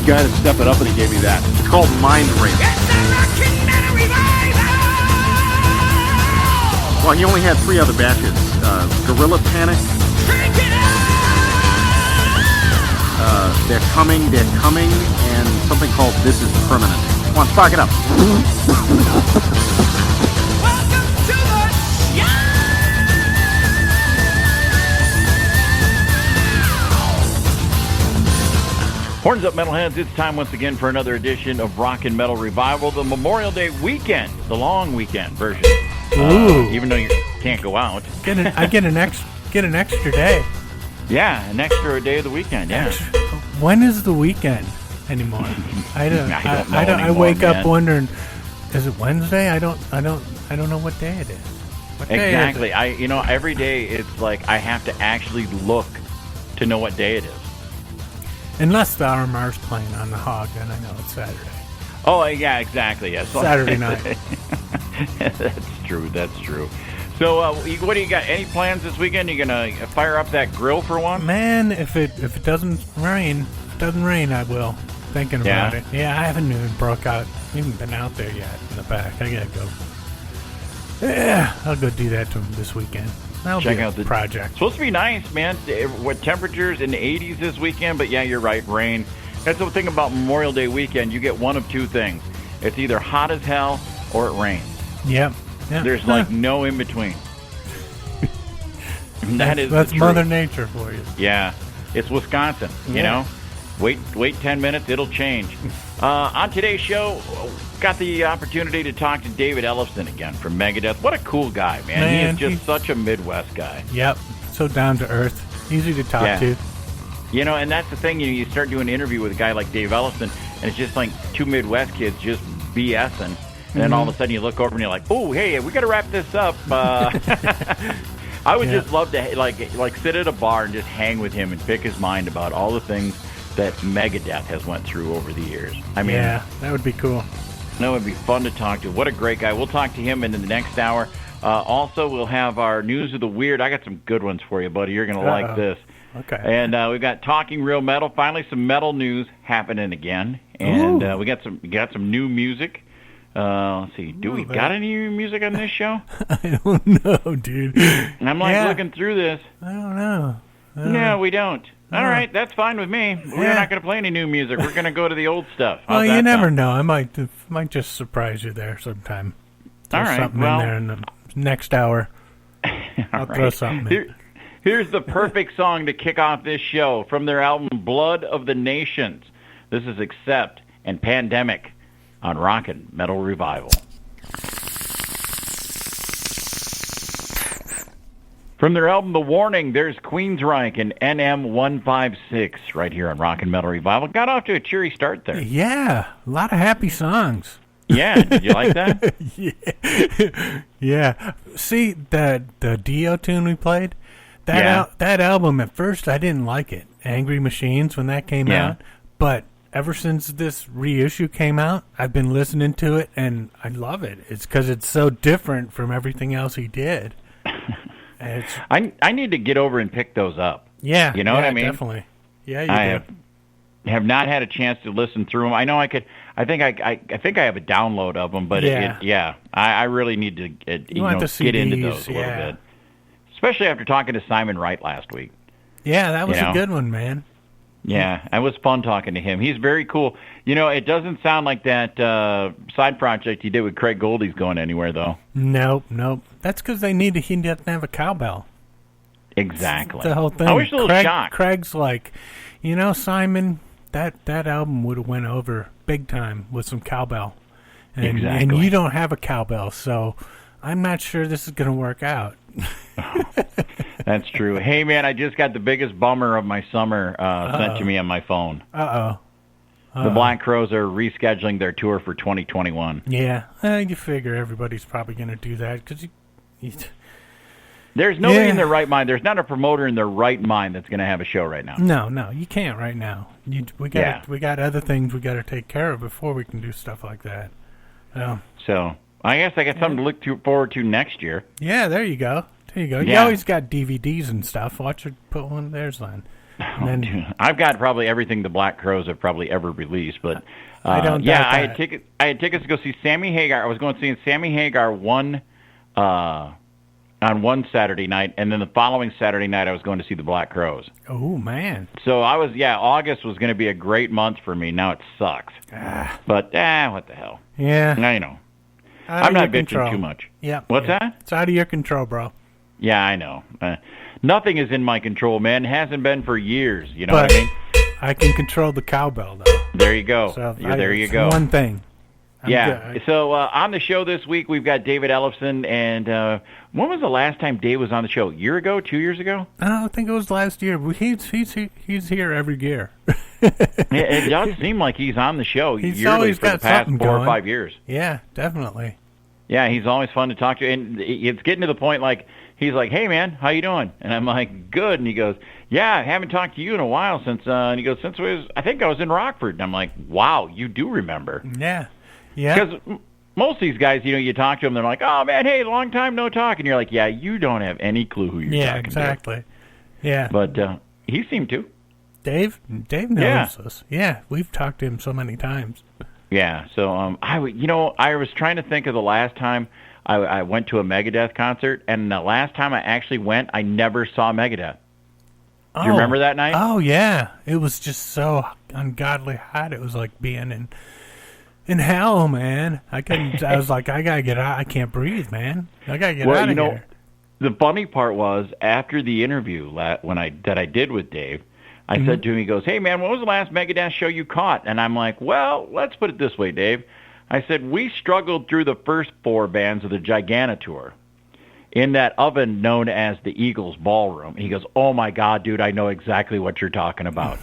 guy to step it up, and he gave me that. It's called Mind Rape. Well, he only had 3 other batches. Gorilla Panic. They're coming, and something called This Is Permanent. Come on, spark it up. Horns up, metalheads. It's time once again for another edition of Rock and Metal Revival, the Memorial Day weekend, the long weekend version. Even though you can't go out. I get an extra day. Yeah, an extra day of the weekend, yeah. When is the weekend anymore? I don't know anymore, I wake up wondering, is it Wednesday? I don't know what day it is. What day exactly. is it? Every day it's like I have to actually look to know what day it is. Unless the RMR's playing on the Hog, then I know it's Saturday. Oh, yeah, exactly. Yes. Saturday night. That's true. So, what do you got? Any plans this weekend? You gonna fire up that grill for one? Man, if it doesn't rain, I will. Thinking about it. Yeah, I haven't even been out there yet in the back. I gotta go. Yeah, I'll go do that this weekend. That'll check be out the project. It's supposed to be nice, man. What temperatures in the 80s this weekend? But yeah, you're right, rain. That's the thing about Memorial Day weekend. You get one of two things. It's either hot as hell or it rains. Yep. There's like no in between. That's Mother Nature for you. Yeah, it's Wisconsin. You know, wait 10 minutes, it'll change. On today's show, got the opportunity to talk to David Ellefson again from Megadeth. What a cool guy, man. He is just such a Midwest guy. Yep, so down to earth, easy to talk to. And that's the thing. You start doing an interview with a guy like Dave Ellefson, and it's just like two Midwest kids just BSing. And then all of a sudden you look over and you're like, oh, hey, we got to wrap this up. I would just love to like sit at a bar and just hang with him and pick his mind about all the things that Megadeth has went through over the years. I mean, yeah, that would be cool. That would be fun to talk to. What a great guy. We'll talk to him in the next hour. Also, we'll have our News of the Weird. I got some good ones for you, buddy. You're going to like this. Okay. And we've got Talking Real Metal. Finally, some metal news happening again. And we got some new music. Let's see. Do we got any new music on this show? I don't know, dude. And I'm looking through this. I don't know. No, we don't. All right, that's fine with me. We're not going to play any new music. We're going to go to the old stuff. Well, you never know. I might just surprise you there sometime. Throw something in there in the next hour. I'll throw something in. Here's the perfect song to kick off this show from their album Blood of the Nations. This is Accept and Pandemic on Rockin' Metal Revival. From their album The Warning, there's Queensryche and NM156 right here on Rockin' Metal Revival. Got off to a cheery start there. Yeah, a lot of happy songs. Yeah, did you like that? Yeah. See, the Dio tune we played? That album, at first, I didn't like it. Angry Machines, when that came out. But ever since this reissue came out, I've been listening to it, and I love it. It's because it's so different from everything else he did. I need to get over and pick those up. Yeah. You know what I mean? Definitely. Yeah, you do. Have not had a chance to listen through them. I know I could. I think I have a download of them, but I really need to get into those a little bit. Especially after talking to Simon Wright last week. Yeah, that was a good one, man. Yeah, it was fun talking to him. He's very cool. It doesn't sound like that side project he did with Craig Goldie's going anywhere, though. Nope. That's because he doesn't have a cowbell. Exactly. The whole thing. I was a little shocked. Craig's like, Simon, that album would have went over big time with some cowbell. And you don't have a cowbell, so I'm not sure this is going to work out. That's true. Hey, man, I just got the biggest bummer of my summer sent to me on my phone. The Black Crowes are rescheduling their tour for 2021. Yeah, you figure everybody's probably going to do that because there's nobody in their right mind. There's not a promoter in their right mind that's going to have a show right now. No, you can't right now. We got other things we got to take care of before we can do stuff like that. So I guess I got something to look forward to next year. Yeah, there you go. Yeah. You always got DVDs and stuff. Watch her put one of theirs on. And then, I've got probably everything the Black Crowes have probably ever released, but I don't yeah, doubt I that. had tickets. I had tickets to go see Sammy Hagar. I was going to see Sammy Hagar on one Saturday night, and then the following Saturday night I was going to see the Black Crowes. oh, man. So August was going to be a great month for me. Now it sucks. But what the hell? Yeah. Now you know. Out I'm of not your bitching control. too much. Yeah. What's that? It's out of your control, bro. Yeah, I know. Nothing is in my control, man. It hasn't been for years. You know what I mean? I can control the cowbell, though. There you go. So There you it's go. one thing. I'm Yeah. good. So on the show this week, we've got David Ellefson. And when was the last time Dave was on the show? A year ago? 2 years ago? I think it was last year. He's here every year. It does seem like he's on the show He's yearly always for the got past something 4 or going. 5 years. Yeah, definitely. Yeah, he's always fun to talk to. And it's getting to the point like, he's like, hey, man, how you doing? And I'm like, good. And he goes, yeah, I haven't talked to you in a while since, and he goes, I think I was in Rockford. And I'm like, wow, you do remember. Yeah. Yeah. Because most of these guys, you talk to them, they're like, oh, man, hey, long time no talk. And you're like, yeah, you don't have any clue who you're talking exactly. to. Yeah. But he seemed to. Dave knows us. Yeah, we've talked to him so many times. Yeah, so I was trying to think of the last time I went to a Megadeth concert, and the last time I actually went, I never saw Megadeth. Do you remember that night? Oh, yeah. It was just so ungodly hot. It was like being in hell, man. I was like, I gotta get out. I can't breathe, man. I gotta get out of here. The funny part was, after the interview that I did with Dave, I said to him, he goes, hey, man, when was the last Megadeth show you caught? And I'm like, well, let's put it this way, Dave. I said, we struggled through the first 4 bands of the Giganotour in that oven known as the Eagles Ballroom. And he goes, oh, my God, dude, I know exactly what you're talking about.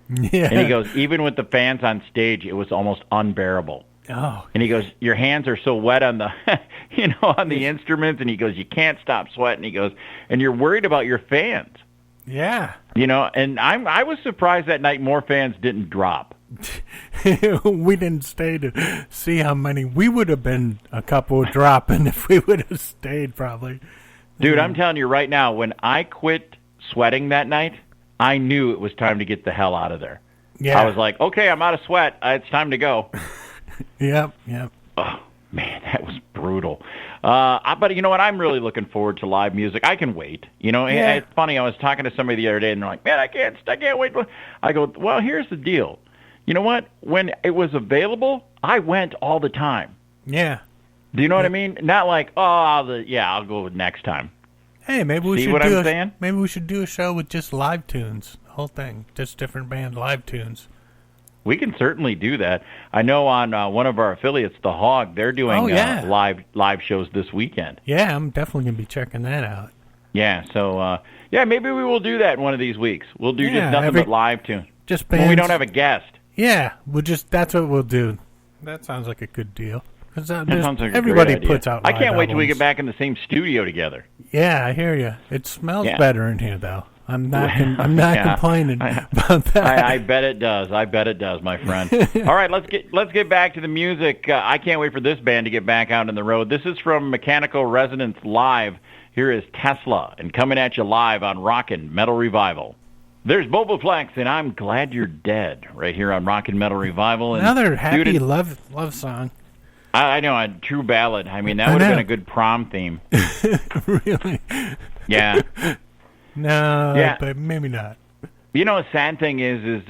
Yeah. And he goes, even with the fans on stage, it was almost unbearable. Oh. And he goes, your hands are so wet on the, on the instruments. And he goes, you can't stop sweating. He goes, and you're worried about your fans. Yeah. And I was surprised that night more fans didn't drop. We didn't stay to see how many. We would have been a couple dropping if we would have stayed, probably. Dude, I'm telling you right now, when I quit sweating that night, I knew it was time to get the hell out of there. Yeah. I was like, okay, I'm out of sweat. It's time to go. Yep. Oh, man, that was brutal. But you know what? I'm really looking forward to live music. I can wait. Yeah. It's funny. I was talking to somebody the other day, and they're like, man, I can't wait. I go, well, here's the deal. You know what? When it was available, I went all the time. Yeah. Do you know what I mean? Not like, I'll go next time. Hey, maybe we See should what I'm saying? Maybe we should do a show with just live tunes. The whole thing, just different band live tunes. We can certainly do that. I know on one of our affiliates, The Hog, they're doing live shows this weekend. Yeah, I'm definitely going to be checking that out. Yeah, so, maybe we will do that in one of these weeks. We'll do just nothing but live tunes. Just bands. When we don't have a guest. Yeah, that's what we'll do. That sounds like a good deal. That sounds like everybody a great idea. puts out I can't wait till we albums. get back in the same studio together. Yeah, I hear you. It smells better in here, though. I'm not complaining about that. I bet it does. I bet it does, my friend. All right, let's get back to the music. I can't wait for this band to get back out on the road. This is from Mechanical Resonance Live. Here is Tesla, and coming at you live on Rockin' Metal Revival. There's Boboplex, and I'm Glad You're Dead, right here on Rockin' Metal Revival. And another happy love song. I know, a true ballad. I mean, that would have been a good prom theme. Really? Yeah. No, but maybe not. You know, a sad thing is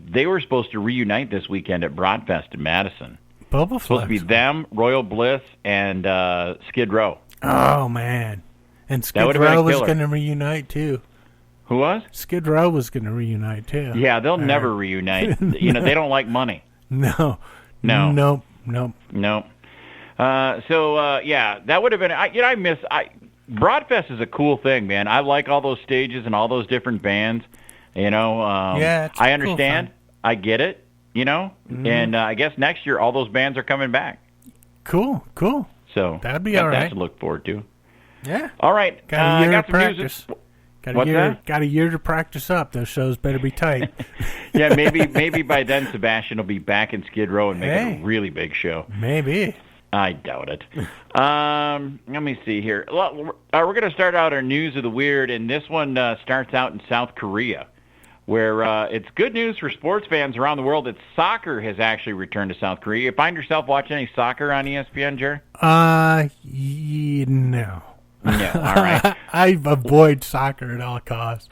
they were supposed to reunite this weekend at Broadfest in Madison. Boboplex. Supposed to be them, Royal Bliss, and Skid Row. Oh, man. And Skid Row was going to reunite, too. Who was? Skid Row was going to reunite, too. Yeah, they'll never reunite. They don't like money. No. No. Nope. That would have been... I miss... Broadfest is a cool thing, man. I like all those stages and all those different bands. I understand. Cool, I get it, And I guess next year all those bands are coming back. Cool. So that'd be all right. That's to look forward to. Yeah. All right. Got a year got to some practice. Music. Got a year to practice up. Those shows better be tight. Yeah, maybe by then Sebastian will be back in Skid Row and make a really big show. Maybe. I doubt it. Let me see here. We're going to start out our news of the weird, and this one starts out in South Korea. where it's good news for sports fans around the world that soccer has actually returned to South Korea. You find yourself watching any soccer on ESPN, Jerry? No. Yeah, all right. I avoid soccer at all costs.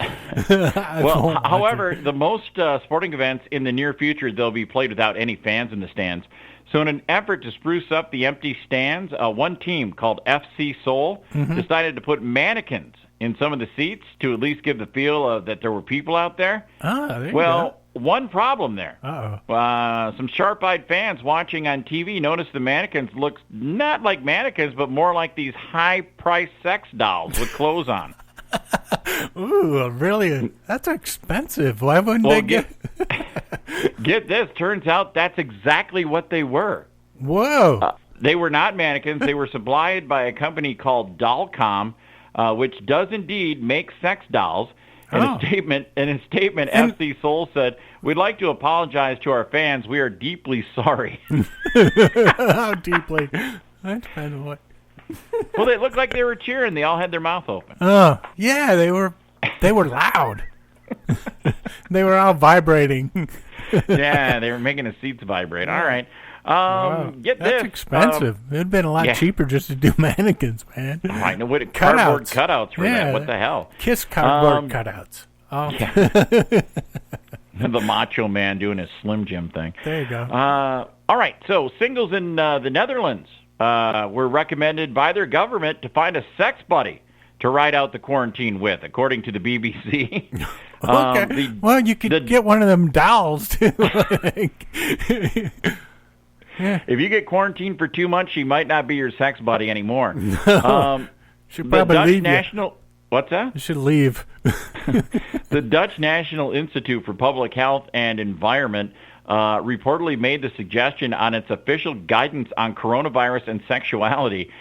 Well, however, the most sporting events in the near future, they'll be played without any fans in the stands. So in an effort to spruce up the empty stands, one team called FC Seoul decided to put mannequins in some of the seats to at least give the feel that there were people out there. There you go. One problem there. Uh-oh. Some sharp-eyed fans watching on TV noticed the mannequins look not like mannequins, but more like these high-priced sex dolls with clothes on. Ooh, really? That's expensive. Why wouldn't they get... Get this. Turns out that's exactly what they were. Whoa. They were not mannequins. They were supplied by a company called Dollcom, which does indeed make sex dolls. In a statement, FC Seoul said, "We'd like to apologize to our fans. We are deeply sorry." How deeply? That depends on what. Well, they looked like they were cheering. They all had their mouth open. Oh, yeah, they were loud. They were all vibrating. Yeah, they were making the seats vibrate. All right. Wow. Get this. That's expensive. It'd been a lot cheaper just to do mannequins, man. Right. No, what cardboard cutouts for that? What the hell? Kiss cardboard cutouts. Oh. Yeah. The Macho Man doing his Slim Jim thing. There you go. All right. So singles in the Netherlands were recommended by their government to find a sex buddy to ride out the quarantine with, according to the BBC. Okay. Well, you could get one of them dolls, too. Yeah. If you get quarantined for 2 months, she might not be your sex buddy anymore. Should probably leave National... What's that? You should leave. The Dutch National Institute for Public Health and Environment reportedly made the suggestion on its official guidance on coronavirus and sexuality,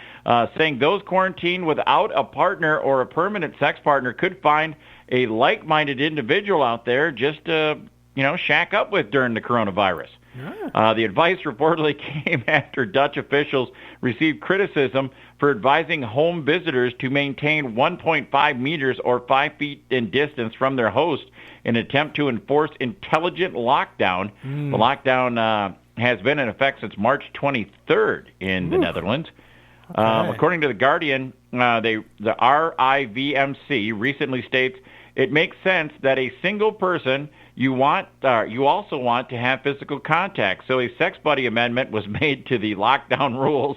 saying those quarantined without a partner or a permanent sex partner could find a like-minded individual out there just to, shack up with during the coronavirus. Yeah. The advice reportedly came after Dutch officials received criticism for advising home visitors to maintain 1.5 meters or 5 feet in distance from their host in an attempt to enforce intelligent lockdown. The lockdown has been in effect since March 23rd in the Netherlands. Okay. According to The Guardian, the RIVMC recently states, "It makes sense that a single person you also want to have physical contact. So a sex buddy amendment was made to the lockdown rules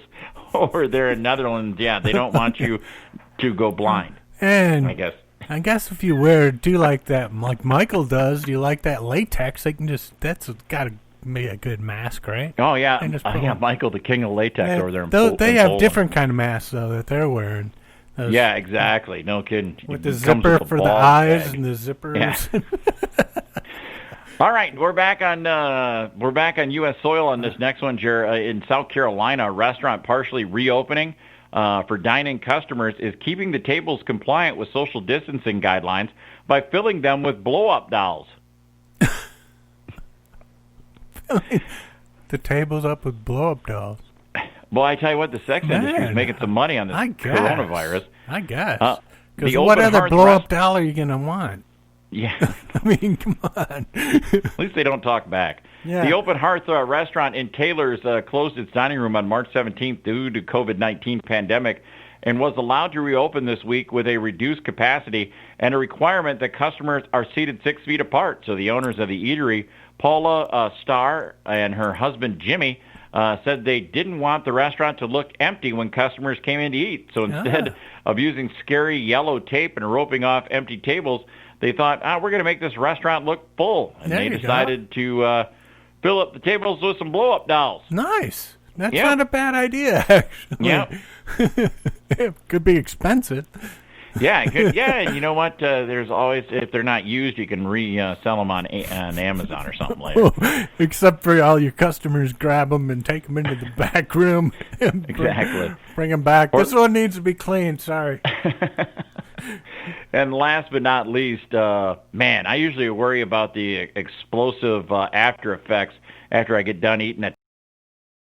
over there in Netherlands. Yeah, they don't want you to go blind." And I guess if you do like that, like Michael does, you like that latex, they can that's got to be a good mask, right? Oh, yeah. Michael, the king of latex over there in They have Poland. different kind of masks, though, that they're wearing. Yeah, exactly. No kidding. With the zipper for the eyes and the zippers. Yeah. All right, we're back on U.S. soil on this next one, Jer. In South Carolina, a restaurant partially reopening for dine-in customers is keeping the tables compliant with social distancing guidelines by filling them with blow-up dolls. The tables up with blow-up dolls. Well, I tell you what, the sex industry is making some money on this coronavirus. I guess. Because what other blow-up doll are you going to want? Yeah. I mean, come on. At least they don't talk back. Yeah. The Open Hearth restaurant in Taylor's closed its dining room on March 17th due to COVID-19 pandemic and was allowed to reopen this week with a reduced capacity and a requirement that customers are seated 6 feet apart. So the owners of the eatery, Paula Starr and her husband Jimmy, said they didn't want the restaurant to look empty when customers came in to eat. So instead of using scary yellow tape and roping off empty tables, they thought, we're going to make this restaurant look full. And they decided to fill up the tables with some blow-up dolls. Nice. That's not a bad idea, actually. Yeah. It could be expensive. Yeah, and you know what? There's always, if they're not used, you can resell them on Amazon or something later. Except for all your customers grab them and take them into the back room. And bring them back. This one needs to be cleaned, sorry. And last but not least, I usually worry about the explosive after effects after I get done eating a